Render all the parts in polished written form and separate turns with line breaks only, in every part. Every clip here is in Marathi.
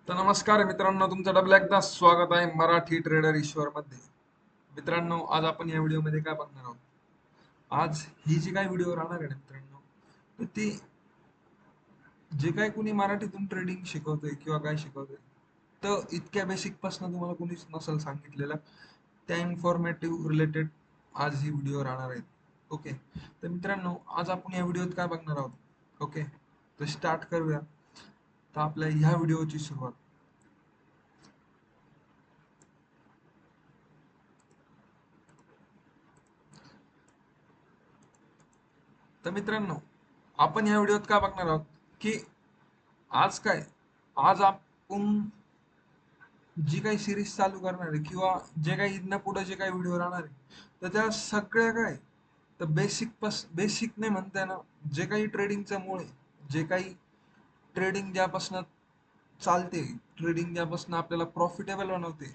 तर नमस्कार मित्रांनो, तुमचं डबल एकदा स्वागत आहे मराठी ट्रेडर ईश्वर मध्ये. मित्रांनो, आज आपण या व्हिडिओमध्ये काय बघणार आहोत. आज ही जी काय व्हिडिओ राहणार आहे ना मित्रांनो, तर ती जे काय कुणी मराठीतून ट्रेडिंग शिकवतोय किंवा काय शिकवतोय, तर इतक्या बेसिक पासून तुम्हाला कुणीच नसेल सांगितलेलं. त्या इन्फॉर्मेटिव्ह रिलेटेड आज ही व्हिडिओ राहणार आहेत. ओके. तर मित्रांनो, आज आपण या व्हिडिओत काय बघणार आहोत. ओके. तर स्टार्ट करूया. तर आपल्या ह्या व्हिडिओची सुरुवात. तर मित्रांनो, आपण ह्या व्हिडिओत काय बघणार आहोत की आज काय आज आपण जी काही सिरीज चालू करणार आहे किंवा जे काही इथनं पुढे जे काही व्हिडिओ राहणार आहे, तर त्या सगळ्या काय तर बेसिक नाही म्हणता येणार. जे काही ट्रेडिंगचं मूळ आहे, जे काही ट्रेडिंग ज्यापासून चालते, ट्रेडिंग ज्यापासून आपल्याला प्रॉफिटेबल बनवते,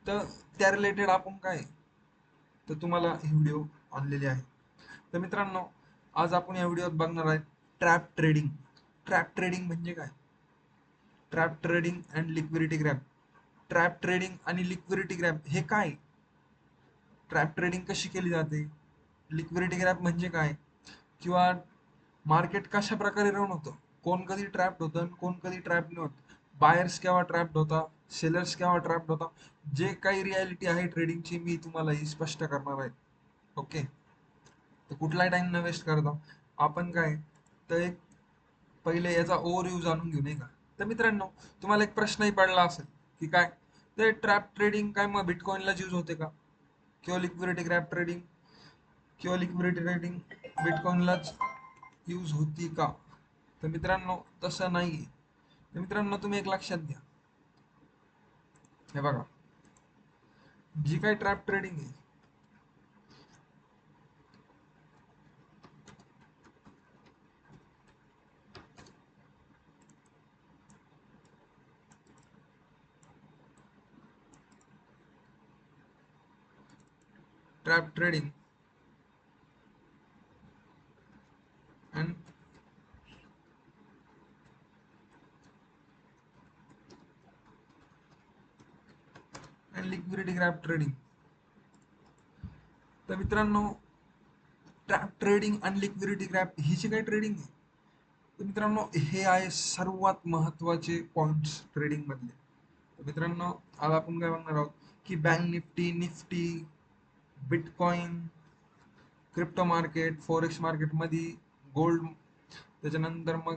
तर त्या रिलेटेड आपण काय तर तुम्हाला ही व्हिडिओ आणलेली आहे. तर मित्रांनो, आज आपण या व्हिडिओत बघणार आहे ट्रॅप ट्रेडिंग. ट्रॅप ट्रेडिंग म्हणजे काय? Trap trading and liquidity grab. Trap trading आणि लिक्विडिटी ग्रॅब हे काय? ट्रॅप ट्रेडिंग कशी केली जाते? लिक्विडिटी ग्रॅब म्हणजे काय? किंवा मार्केट कशा प्रकारे रन होतं? कोण कधी ट्रॅप्ड होतं आणि कोण कधी ट्रॅप नाही होत? बायर्स केव्हा ट्रॅप्ड होता? सेलर्स केव्हा ट्रॅप्ड होता? जे काही रियालिटी आहे ट्रेडिंगची, मी तुम्हाला ही स्पष्ट करणार आहे. ओके. तर कुठलाही टाइम न वेस्ट करता आपण काय तर एक पहिले याचा ओव्हरव्ह्यू जाणून घेऊ, नाही का? तर मित्रांनो, तुम्हाला एक प्रश्नही पडला असेल की काय ते ट्रॅप ट्रेडिंग काय मग बिटकॉइनला यूज होते का? किंवा लिक्विडिटी ग्रॅप ट्रेडिंग किंवा लिक्विडिटी ट्रेडिंग बिटकॉइनलाच यूज होती का? तर मित्रांनो, तसं नाही. तर मित्रांनो, तुम्ही एक लक्षात घ्या. हे बघा, जी काही ट्रॅप ट्रेडिंग आहे, trap trading and liquidity grab trading. तर मित्रांनो, ट्रॅप ट्रेडिंग आणि लिक्विडिटी ग्रॅप ही जी काही ट्रेडिंग आहे, तर मित्रांनो, हे आहे सर्वात महत्वाचे पॉइंट्स ट्रेडिंग मधले. तर मित्रांनो, आज आपण काय बघणार आहोत की bank Nifty, Nifty, bitcoin, crypto market, forex market मध्ये गोल्ड, त्याच्यानंतर मग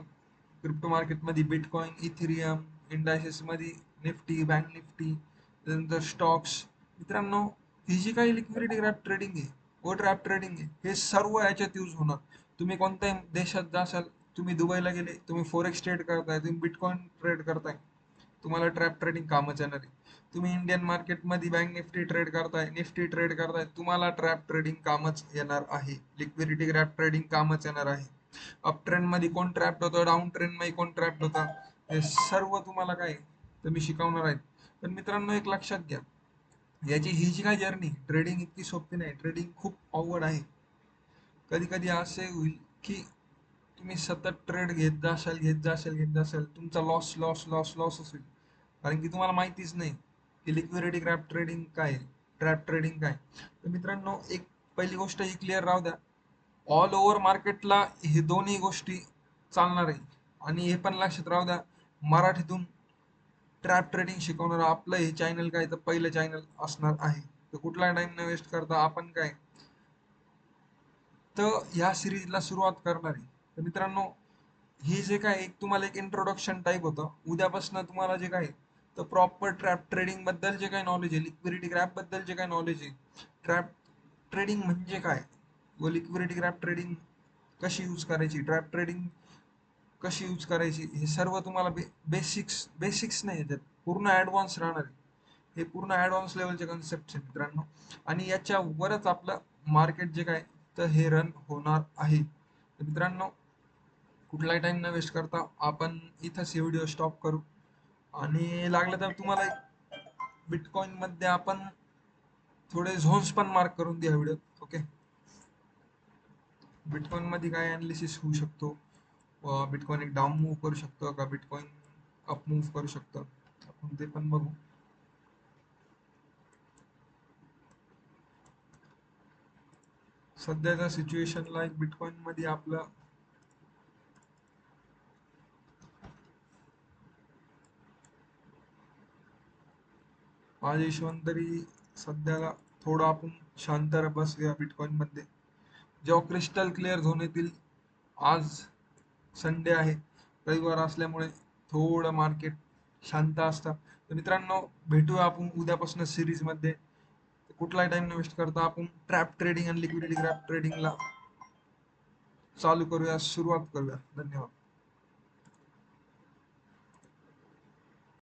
क्रिप्टो मार्केट मध्ये बिटकॉइन, इथेरियम, इंडायसेस मध्ये निफ्टी, बँक निफ्टी, त्यानंतर स्टॉक्स. मित्रांनो, ही जी काही लिक्विडिटी ग्रॅप ट्रेडिंग आहे व ट्रॅप ट्रेडिंग आहे, हे सर्व याच्यात यूज होणार. तुम्ही कोणत्याही देशात जासाल, तुम्ही दुबईला गेले, तुम्ही फॉरेक्स ट्रेड करताय, तुम्ही बिटकॉइन ट्रेड करताय, तुम्हाला ट्रॅप ट्रेडिंग कामच येणार आहे. तुम्ही इंडियन मार्केटमध्ये बँक निफ्टी ट्रेड करताय, निफ्टी ट्रेड करताय, तुम्हाला ट्रॅप ट्रेडिंग कामच येणार आहे. लिक्विडिटी ग्रॅप ट्रेडिंग कामच येणार आहे. अप ट्रेंड मध्ये कोण ट्रॅप्ड होतं, डाऊन ट्रेंड मध्ये कोण ट्रॅप्ड होतं, हे सर्व तुम्हाला काय तर मी शिकवणार आहे. तर मित्रांनो, एक लक्षात घ्या, याची ही जी काय जर्नी, ट्रेडिंग इतकी सोपी नाही, ट्रेडिंग खूप अवघड आहे. कधी कधी असे होईल की तुम्ही सतत ट्रेड घेत जाशाल, तुमचा लॉस लॉस लॉस लॉस होईल. कारण की तुम्हाला माहितीच नाही की लिक्विडिटी ग्रॅप ट्रेडिंग काय, ट्रॅप ट्रेडिंग काय. तर मित्रांनो, एक पहिली गोष्ट ही क्लिअर राहू द्या, ऑल ओव्हर मार्केटला हे दोन्ही गोष्टी चालणार आहे. आणि हे पण लक्षात राहू द्या, मराठीतून ट्रॅप ट्रेडिंग शिकवणार आपलं हे चॅनल काय तर पहिलं चॅनल असणार आहे. तर कुठला टाइम न वेस्ट करता आपण काय तर ह्या सिरीजला सुरुवात करणार आहे. तर मित्रांनो, हे जे काय एक तुम्हाला एक इंट्रोडक्शन टाईप होतं, उद्यापासून तुम्हाला जे काय तर प्रॉपर ट्रॅप ट्रेडिंग बद्दल जे काही नॉलेज आहे, लिक्विडिटी ग्रॅप बद्दल जे काही नॉलेज आहे, ट्रॅप ट्रेडिंग म्हणजे काय व लिक्विडिटी ग्रॅप ट्रेडिंग कशी यूज करायची, ट्रॅप ट्रेडिंग कशी यूज करायची, हे सर्व तुम्हाला बेसिक्स बेसिक्स नाही त्यात पूर्ण ऍडव्हान्स राहणार आहे. हे पूर्ण ऍडव्हान्स लेवलचे कन्सेप्ट आहे मित्रांनो. आणि याच्यावरच आपलं मार्केट जे काय तर हे रन होणार आहे. तर मित्रांनो, कुठलाही टाइम न वेस्ट करता आपण इथंच हे व्हिडिओ स्टॉप करू. आणि लागलं तर तुम्हाला बिटकॉइन मध्ये आपण थोडे झोन्स पण मार्क करून द्या व्हिडिओ. ओके. बिटकॉइन मध्ये काय अनालिसिस होऊ शकतो, बिटकॉइन एक डाऊन मूव्ह करू शकतो का, बिटकॉइन अप मूव्ह करू शकतं. आपण ते पण बघू. सध्याच्या सिच्युएशनला एक बिटकॉइन मध्ये आपलं माझ्या हिशोबाने तरी सध्याला थोडं आपण शांत बसूया बिटकॉइन मध्ये. जेव्हा क्रिस्टल क्लिअर झोन येतील, आज संडे आहे, रविवार असल्यामुळे थोडं मार्केट शांत असतं. तर मित्रांनो, भेटूया आपण उद्यापासून सिरीज मध्ये. कुठलाही टाइम वेस्ट करता आपण ट्रॅप ट्रेडिंग आणि लिक्विडिटी ग्रॅप ट्रेडिंगला चालू करूया, सुरुवात करूया. धन्यवाद.